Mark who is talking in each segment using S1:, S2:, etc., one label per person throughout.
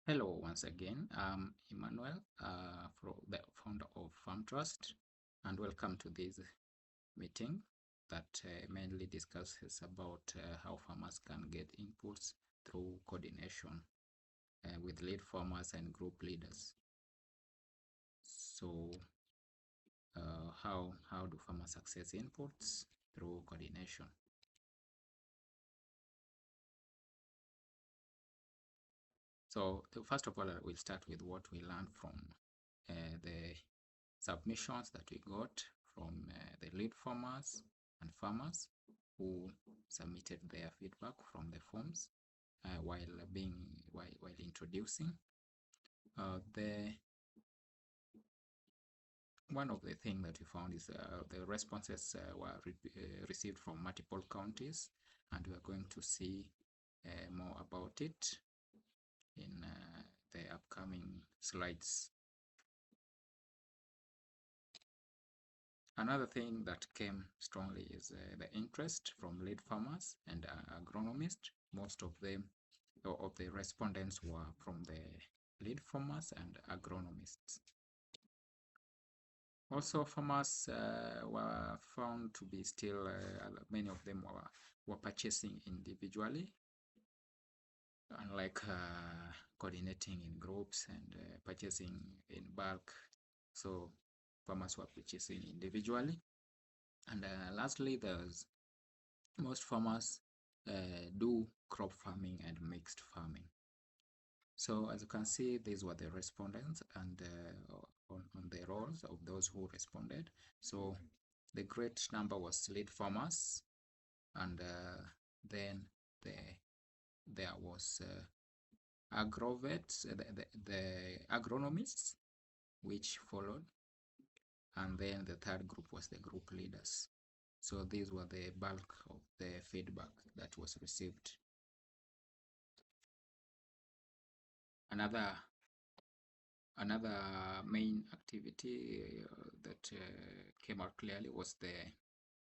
S1: Hello, once again. I'm Emmanuel, the founder of FarmTrust, and welcome to this meeting that mainly discusses about how farmers can get inputs through coordination with lead farmers and group leaders. So, how do farmers access inputs through coordination? So, first of all, we'll start with what we learned from the submissions that we got from the lead farmers and farmers who submitted their feedback from the forms while introducing. The one of the things that we found is the responses were received from multiple counties, and we are going to see more about it in the upcoming slides. Another thing that came strongly is the interest from lead farmers and agronomists. Most of them, of the respondents, were from the lead farmers and agronomists. Also, farmers were found to be still, many of them were purchasing individually, unlike coordinating in groups and purchasing in bulk. So farmers were purchasing individually. And lastly, there's most farmers do crop farming and mixed farming. So as you can see, these were the respondents and on the roles of those who responded. So the great number was lead farmers, and then there was agrovets, the agronomists, which followed, and then the third group was the group leaders. So these were the bulk of the feedback that was received. Another main activity that came out clearly was the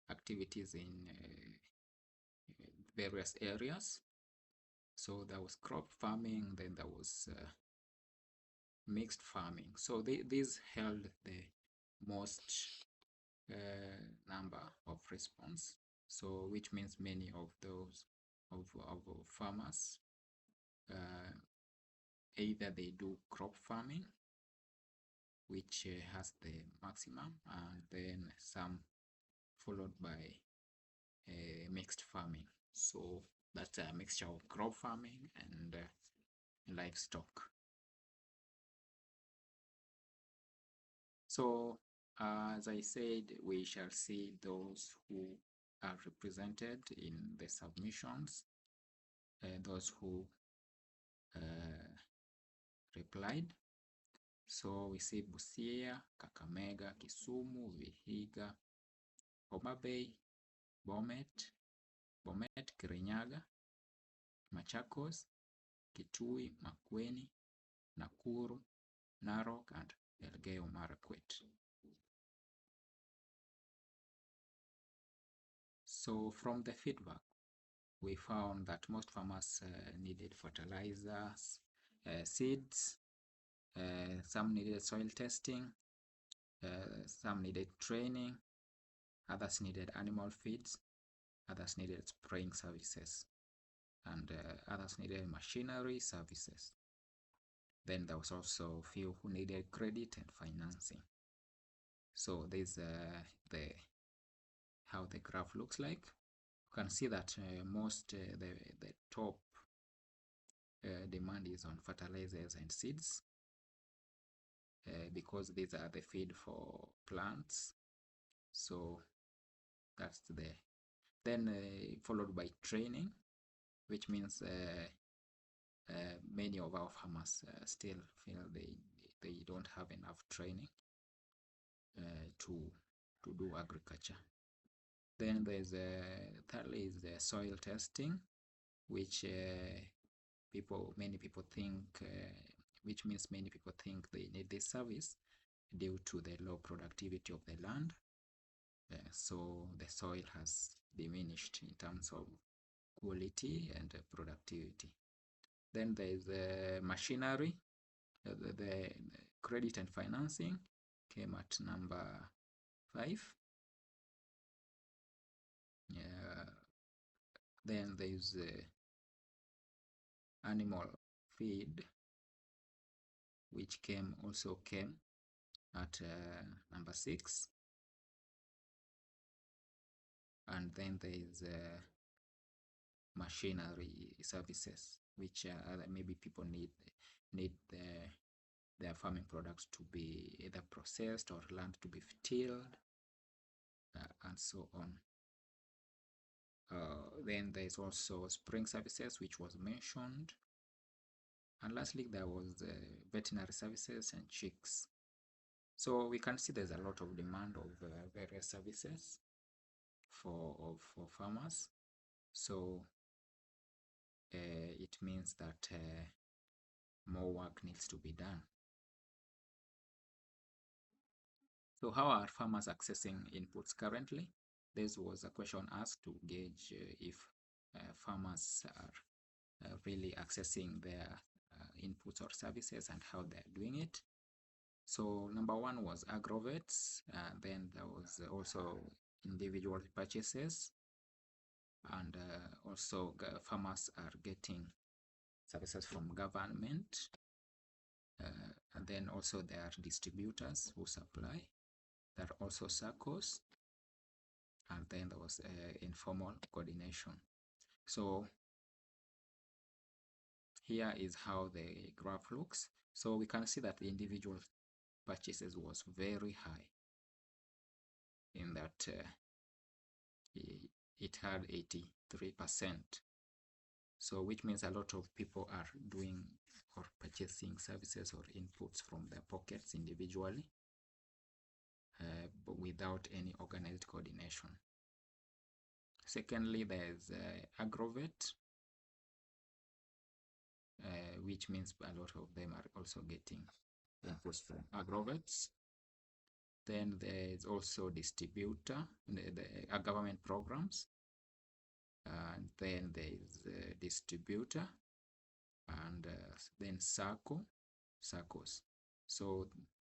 S1: activities in various areas. So there was crop farming, then there was mixed farming. So these held the most number of response. So which means many of those of farmers either they do crop farming, which has the maximum, and then some followed by mixed farming. So that's a mixture of crop farming and livestock. So as I said, we shall see those who are represented in the submissions, those who replied. So we see Busia, Kakamega, Kisumu, Vihiga, Homa Bay, Bomet, Kirinyaga, Machakos, Kitui, Makueni, Nakuru, Narok, and Elgeyo Marakwet. So from the feedback, we found that most farmers needed fertilizers, seeds, some needed soil testing, some needed training, others needed animal feeds, others needed spraying services, and others needed machinery services. Then there was also a few who needed credit and financing. So there's how the graph looks like. You can see that most the top demand is on fertilizers and seeds because these are the feed for plants. So that's then followed by training, which means many of our farmers still feel they don't have enough training to do agriculture. Then there's thirdly is the soil testing, which many people think, which means many people think they need this service due to the low productivity of the land. So the soil has diminished in terms of quality and productivity. Then there is machinery. The credit and financing came at number 5. Then there is animal feed, which also came at number 6. And then there is machinery services, which maybe people need their farming products to be either processed or land to be tilled, and so on. Then there is also spring services, which was mentioned. And lastly, there was veterinary services and chicks. So we can see there's a lot of demand of various services for farmers. So it means that more work needs to be done. So how are farmers accessing inputs currently? This was a question asked to gauge if farmers are really accessing their inputs or services and how they're doing it. So number 1 was agrovets, then there was also individual purchases, and also farmers are getting services from government, and then also there are distributors who supply. There are also SACCOs, and then there was informal coordination. So here is how the graph looks. So we can see that the individual purchases was very high, in that it had 83%. So which means a lot of people are doing or purchasing services or inputs from their pockets individually, but without any organized coordination. Secondly, there's agrovet, which means a lot of them are also getting inputs from agrovets. Then there's also distributor, the government programs, and then there's distributor, and then SACCOs. So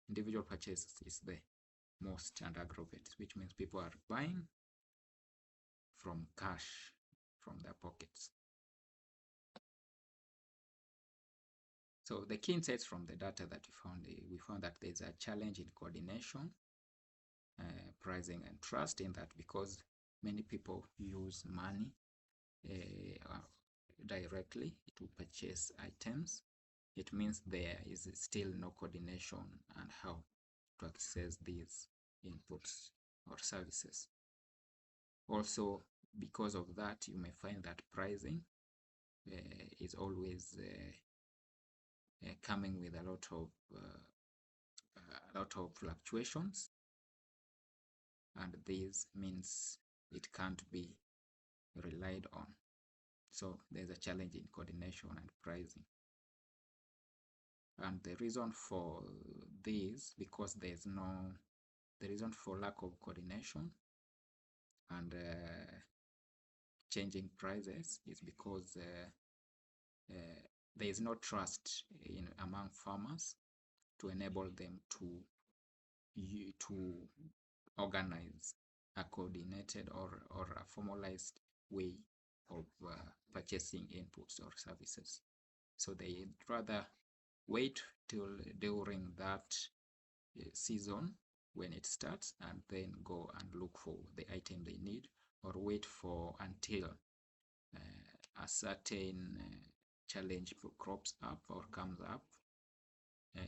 S1: individual purchase is the most, and agrovet, which means people are buying from cash from their pockets. So the key insights from the data that we found that there's a challenge in coordination, pricing, and trust, in that because many people use money directly to purchase items, it means there is still no coordination on how to access these inputs or services. Also, because of that, you may find that pricing is always coming with a lot of fluctuations, and this means it can't be relied on. So there's a challenge in coordination and pricing. And the reason for this, because the reason for lack of coordination and changing prices, is because there is no trust among farmers to enable them to organize a coordinated or a formalized way of purchasing inputs or services. So they rather wait till during that season when it starts, and then go and look for the item they need, or wait for until a certain challenge crops up or comes up,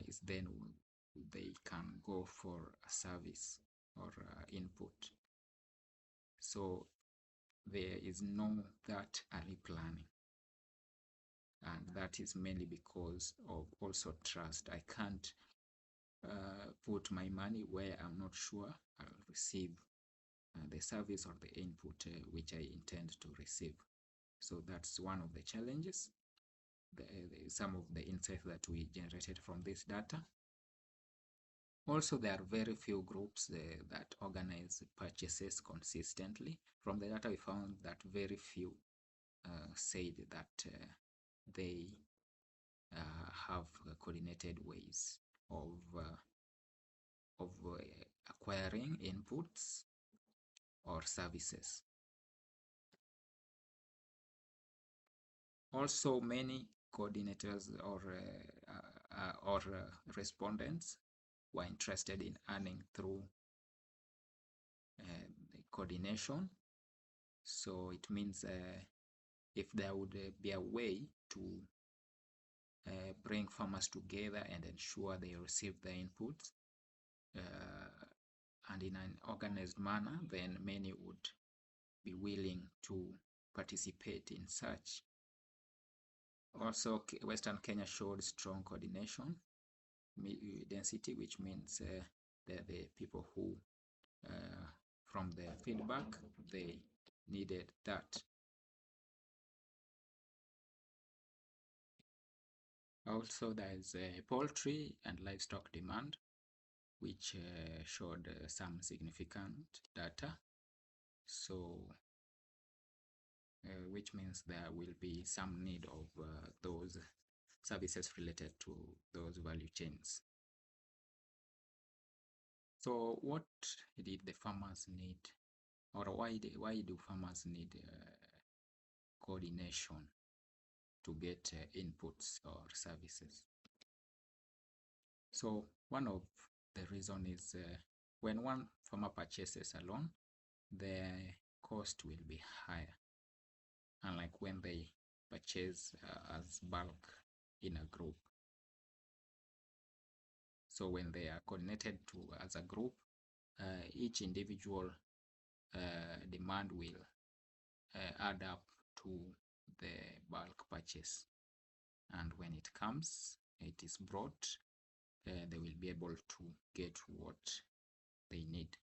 S1: is then they can go for a service or input. So there is no that early planning, and that is mainly because of also trust. I can't put my money where I'm not sure I'll receive the service or the input which I intend to receive. So that's one of the challenges, some of the insights that we generated from this data. Also, there are very few groups that organize purchases consistently. From the data, we found that very few said that they have coordinated ways of acquiring inputs or services. Also, many coordinators or respondents were interested in earning through coordination. So it means if there would be a way to bring farmers together and ensure they receive the inputs and in an organized manner, then many would be willing to participate in such. Also, Western Kenya showed strong coordination density, which means the people who from the feedback, they needed that. Also, there is poultry and livestock demand, which showed some significant data. So, which means there will be some need of those services related to those value chains. So, what did the farmers need, or why do farmers need coordination to get inputs or services? So one of the reason is when one farmer purchases alone, the cost will be higher, unlike when they purchase as bulk in a group. So when they are coordinated to as a group, each individual demand will add up to the bulk purchase, and when it comes, it is brought, they will be able to get what they need.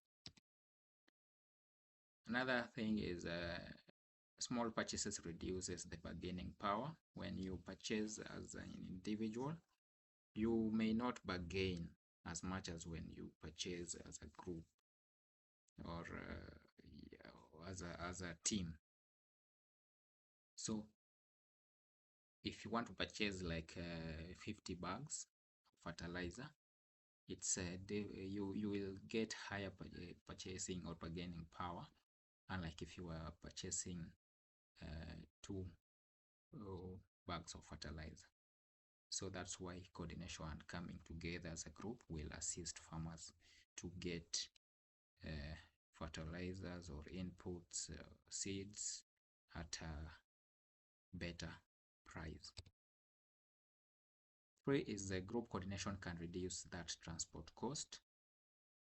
S1: Another thing is small purchases reduces the bargaining power. When you purchase as an individual, you may not bargain as much as when you purchase as a group or as a team. So if you want to purchase like 50 bags of fertilizer, it's you will get higher purchasing or bargaining power, unlike if you are purchasing 2 bags of fertilizer. So that's why coordination and coming together as a group will assist farmers to get fertilizers or inputs, seeds at a better price. 3 is the group coordination can reduce that transport cost.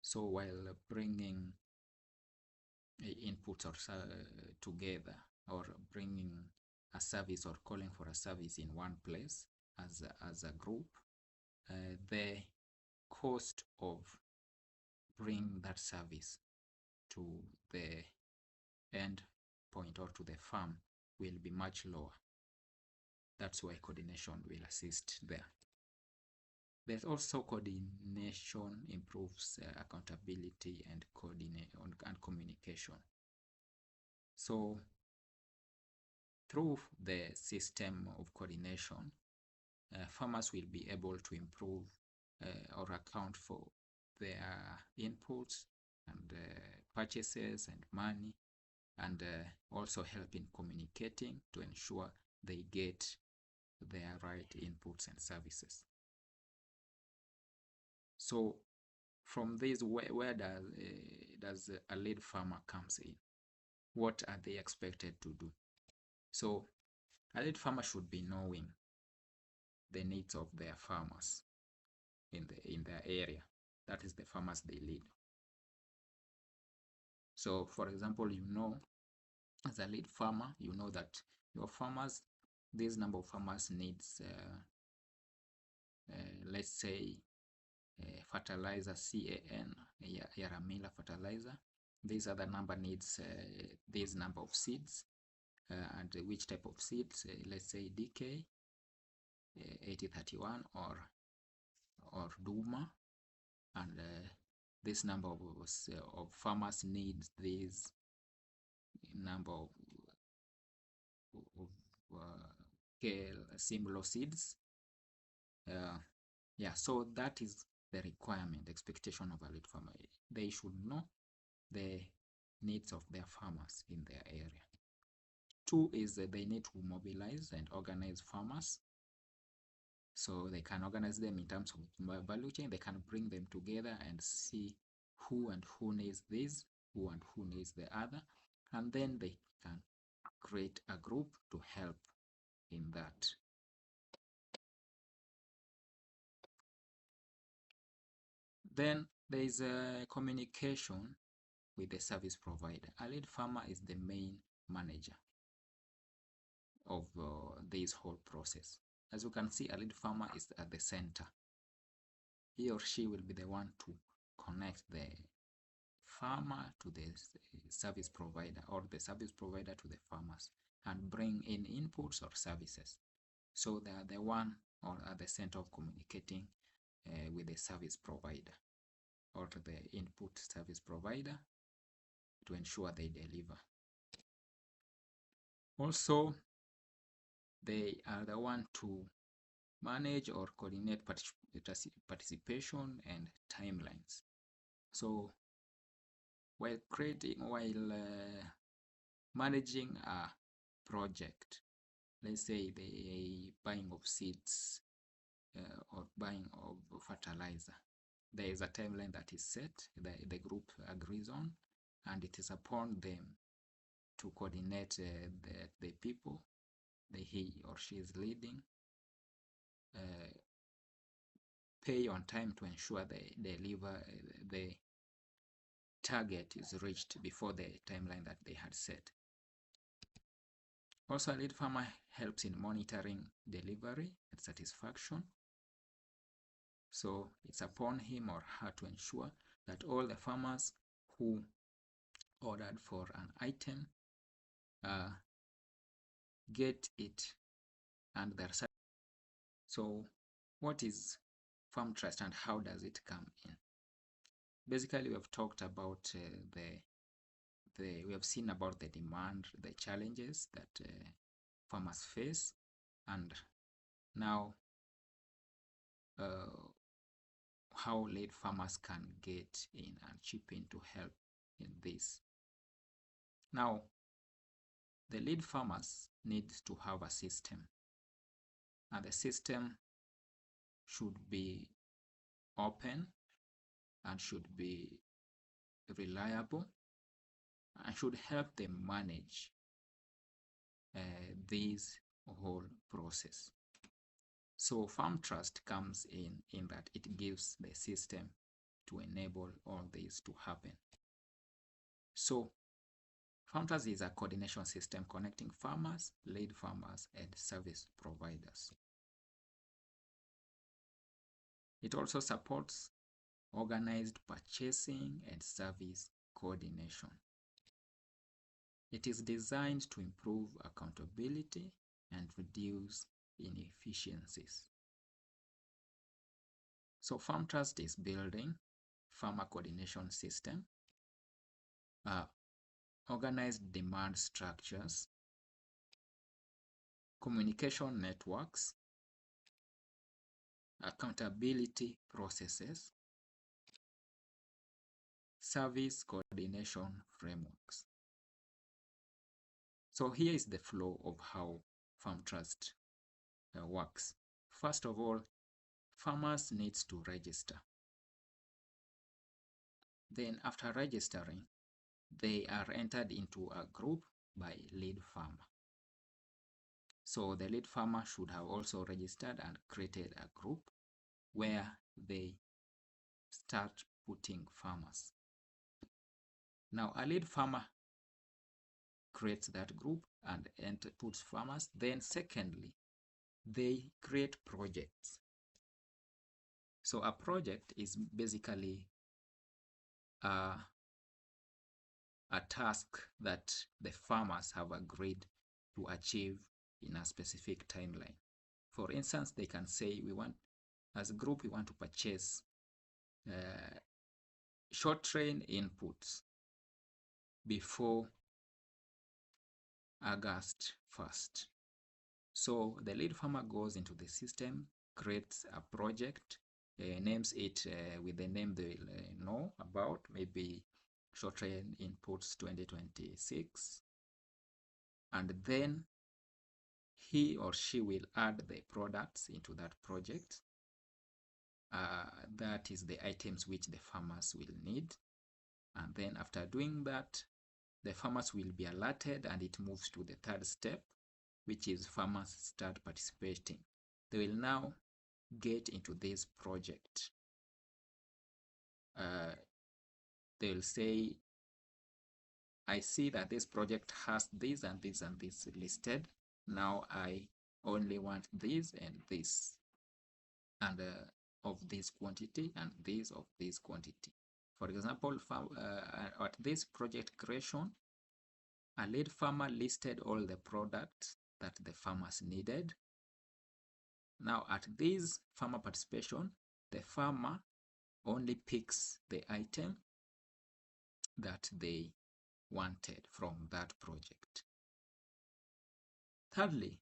S1: So while bringing inputs or together, or bringing a service or calling for a service in one place as a group, the cost of bringing that service to the end point or to the farm will be much lower. That's why coordination will assist there. There's also coordination improves accountability and communication. So through the system of coordination, farmers will be able to improve or account for their inputs and purchases and money, and also help in communicating to ensure they get their right inputs and services. So from this, where does a lead farmer comes in? What are they expected to do? So a lead farmer should be knowing the needs of their farmers in their area. That is the farmers they lead. So for example, as a lead farmer, you know that your farmers, this number of farmers needs let's say fertilizer CAN, Yaramila fertilizer. This other number needs this number of seeds, and which type of seeds, let's say DK 8031 or Duma, and this number of farmers needs this number of similar seeds. Yeah, so that is the requirement, expectation of a lead farmer. They should know the needs of their farmers in their area. Two is that they need to mobilize and organize farmers. So they can organize them in terms of value chain. They can bring them together and see who and who needs this, who and who needs the other. And then they can create a group to help in that. Then there is a communication with the service provider. A lead farmer is the main manager of this whole process. As you can see, a lead farmer is at the center. He or she will be the one to connect the farmer to the service provider, or the service provider to the farmers, and bring in inputs or services. So they are the one or at the center of communicating with the service provider or the input service provider to ensure they deliver. Also, they are the one to manage or coordinate participation and timelines. So while managing a project, let's say the buying of seeds or buying of fertilizer, there is a timeline that is set, the group agrees on, and it is upon them to coordinate the people he or she is leading, pay on time to ensure they deliver the target is reached before the timeline that they had set. Also, a lead farmer helps in monitoring delivery and satisfaction. So it's upon him or her to ensure that all the farmers who ordered for an item get it and their. So what is FarmTrust and how does it come in? Basically, we have talked about we have seen about the demand, the challenges that farmers face, and now how lead farmers can get in and chip in to help in this. Now, the lead farmers need to have a system, and the system should be open and should be reliable and should help them manage this whole process. So FarmTrust comes in that it gives the system to enable all this to happen. So FarmTrust is a coordination system connecting farmers, lead farmers, and service providers. It also supports organized purchasing and service coordination. It is designed to improve accountability and reduce inefficiencies. So FarmTrust is building farmer coordination system, organized demand structures, communication networks, accountability processes, service coordination frameworks. So here is the flow of how FarmTrust works. First of all, farmers need to register. Then after registering, they are entered into a group by lead farmer. So the lead farmer should have also registered and created a group where they start putting farmers. Now a lead farmer creates that group and puts farmers. Then secondly, they create projects. So a project is basically a task that the farmers have agreed to achieve in a specific timeline. For instance, they can say, as a group, we want to purchase short train inputs before August 1st. So the lead farmer goes into the system, creates a project, names it with the name they will know about, maybe short-range inputs 2026, and then he or she will add the products into that project. That is the items which the farmers will need. And then after doing that, the farmers will be alerted and it moves to the third step, which is farmers start participating. They will now get into this project. They will say, I see that this project has this and this and this listed. Now I only want this and this, and of this quantity and this of this quantity. For example, at this project creation, a lead farmer listed all the products that the farmers needed. Now at this farmer participation, the farmer only picks the item that they wanted from that project. Thirdly,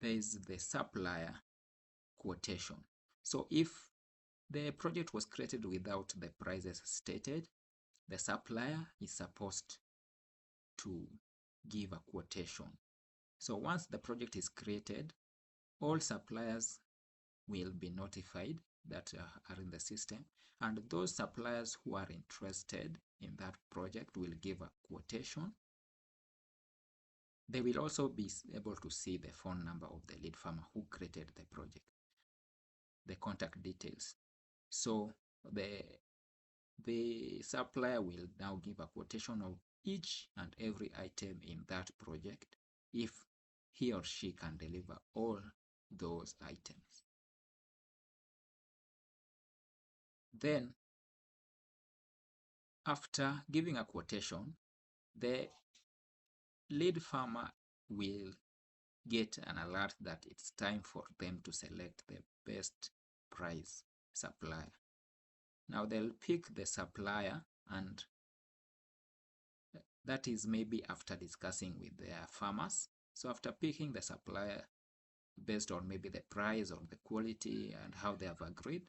S1: there is the supplier quotation. So if the project was created without the prices stated, the supplier is supposed to give a quotation. So once the project is created, all suppliers will be notified that are in the system, and those suppliers who are interested in that project will give a quotation. They will also be able to see the phone number of the lead farmer who created the project, the contact details. So the supplier will now give a quotation of each and every item in that project if he or she can deliver all those items. Then, after giving a quotation, the lead farmer will get an alert that it's time for them to select the best price supplier. Now they'll pick the supplier, and that is maybe after discussing with their farmers. So after picking the supplier based on maybe the price or the quality and how they have agreed,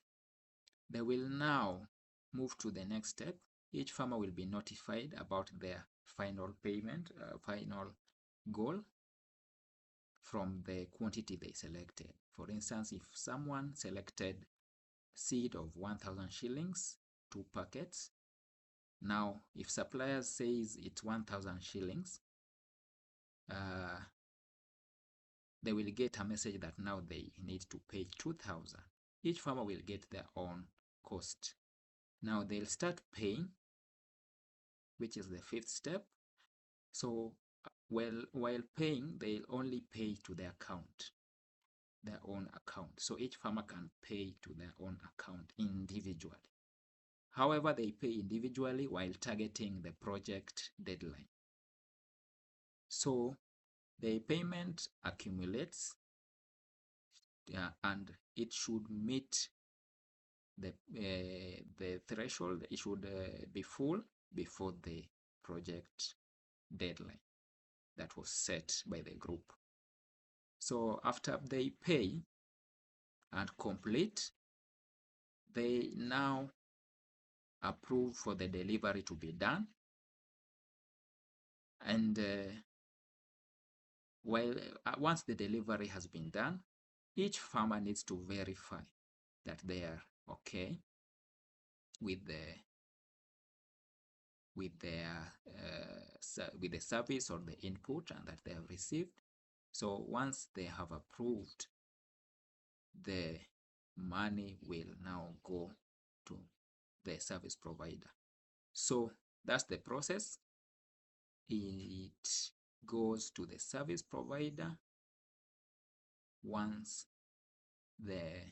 S1: they will now move to the next step. Each farmer will be notified about their final payment, final goal from the quantity they selected. For instance, if someone selected seed of 1,000 shillings, 2 packets, now if supplier says it's 1,000 shillings, they will get a message that now they need to pay 2,000. Each farmer will get their own cost. Now they'll start paying, which is the 5th step. So while paying, they'll only pay to their account, their own account. So each farmer can pay to their own account individually. However, they pay individually while targeting the project deadline. So the payment accumulates, and it should meet the threshold. It should be full before the project deadline that was set by the group. So after they pay and complete, they now approve for the delivery to be done. And once the delivery has been done, each farmer needs to verify that they are okay with the service or the input and that they have received. So once they have approved, the money will now go to the service provider. So that's the process. It goes to the service provider once the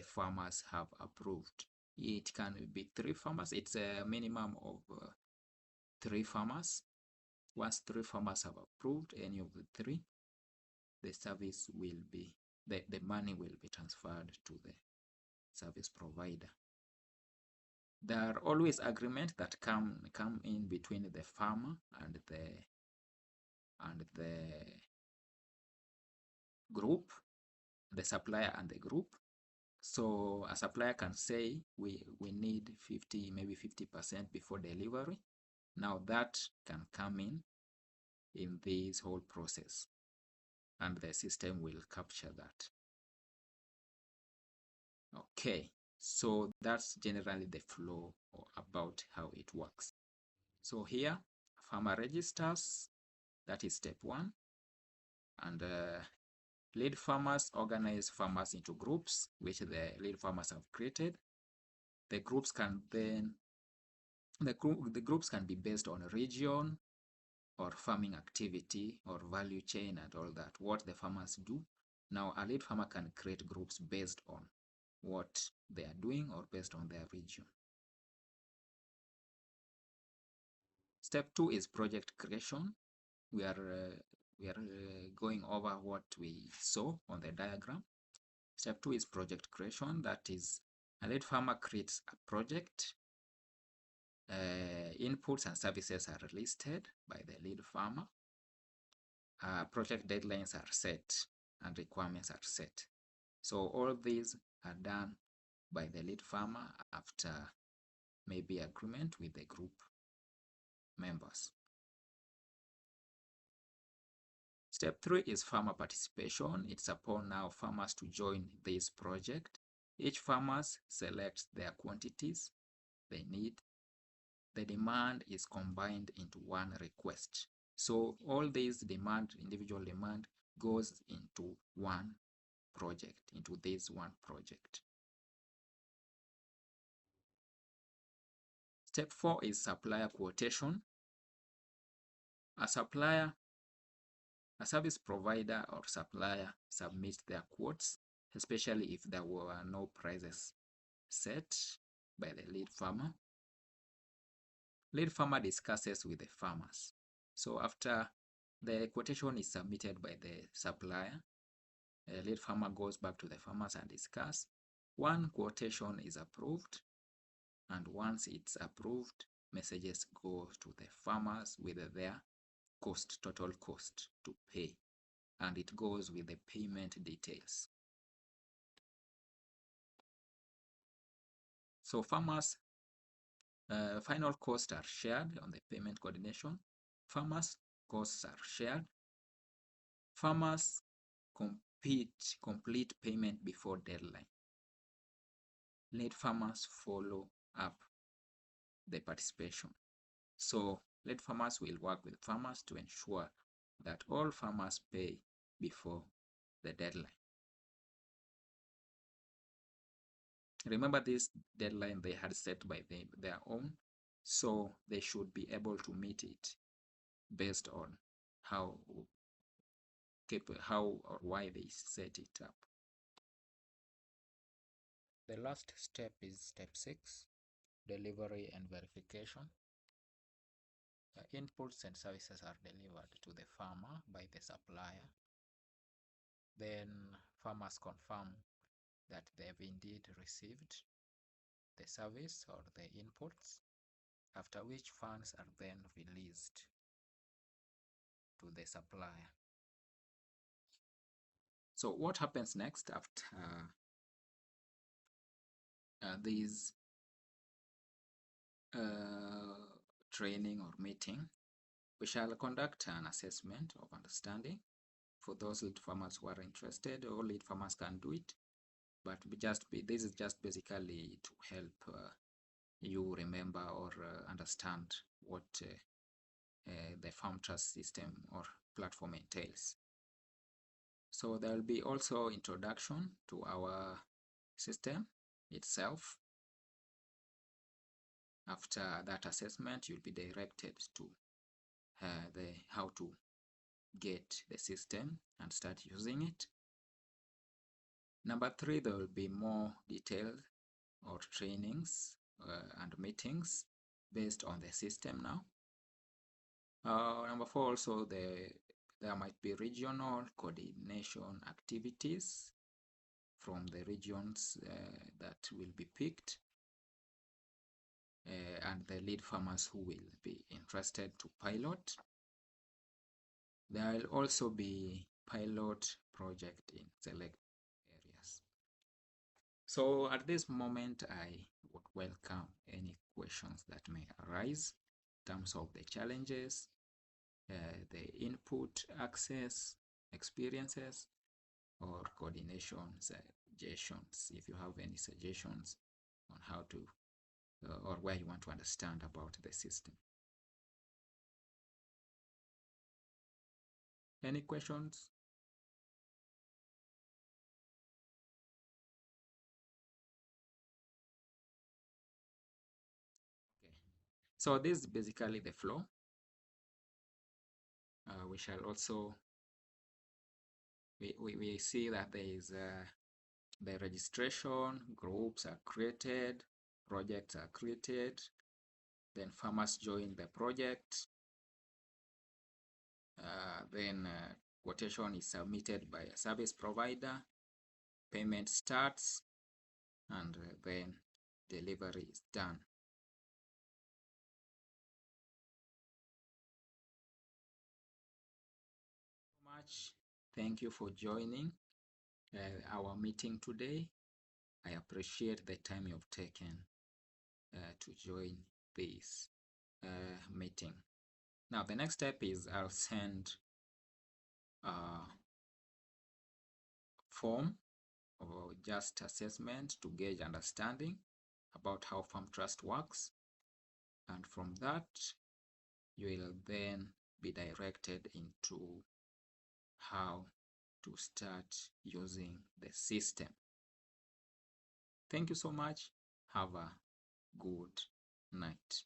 S1: farmers have approved. It can be 3 farmers. It's a minimum of 3 farmers. Once 3 farmers have approved any of the 3, the service will be, the money will be transferred to the service provider. There are always agreements that come in between the farmer and the group, the supplier and the group. So a supplier can say we need 50, maybe 50% before delivery. Now that can come in this whole process, and the system will capture that. Okay, so that's generally the flow about how it works. So here, farmer registers, that is step one. And lead farmers organize farmers into groups, which the lead farmers have created. The groups can then, the groups can be based on region or farming activity or value chain and all that, what the farmers do. Now, a lead farmer can create groups based on what they are doing or based on their region. Step two is project creation. We are going over what we saw on the diagram. Step two is project creation. That is, a lead farmer creates a project. Inputs and services are listed by the lead farmer. Project deadlines are set and requirements are set. So all these are done by the lead farmer after maybe agreement with the group members. Step three is farmer participation. It's upon now farmers to join this project. Each farmer selects their quantities they need. The demand is combined into one request. So all these demand, individual demand, goes into one project, into this one project. Step four is supplier quotation. A supplier, a service provider or supplier submits their quotes, especially if there were no prices set by the lead farmer. Lead farmer discusses with the farmers. So after the quotation is submitted by the supplier, the lead farmer goes back to the farmers and discuss. One quotation is approved, and once it's approved, messages go to the farmers with their cost, total cost to pay, and it goes with the payment details. So farmers' final costs are shared on the payment coordination. Farmers' costs are shared. Farmers complete payment before deadline. Lead farmers follow up the participation. So lead farmers will work with farmers to ensure that all farmers pay before the deadline. Remember, this deadline they had set by their own, so they should be able to meet it based on how or why they set it up. The last step is step 6, delivery and verification. Inputs and services are delivered to the farmer by the supplier. Then farmers confirm that they've indeed received the service or the inputs, after which funds are then released to the supplier. So what happens next after these training or meeting? We shall conduct an assessment of understanding for those lead farmers who are interested. All lead farmers can do it, but this is just basically to help you remember or understand what the FarmTrust system or platform entails. So there will be also introduction to our system itself. After that assessment, you'll be directed to how to get the system and start using it. Number 3, there will be more detailed or trainings and meetings based on the system now. Number 4, also there might be regional coordination activities from the regions that will be picked, and the lead farmers who will be interested to pilot. There will also be pilot project in select areas. So at this moment, I would welcome any questions that may arise in terms of the challenges, the input, access, experiences, or coordination suggestions. If you have any suggestions on how to or where you want to understand about the system. Any questions? Okay. So this is basically the flow. We shall also, we see that there is the registration, groups are created, projects are created, then farmers join the project, then quotation is submitted by a service provider, payment starts, and then delivery is done. Much. Thank you for joining our meeting today. I appreciate the time you've taken to join this meeting. Now, the next step is I'll send a form or just assessment to gauge understanding about how FarmTrust works. And from that, you will then be directed into how to start using the system. Thank you so much. Have a good night.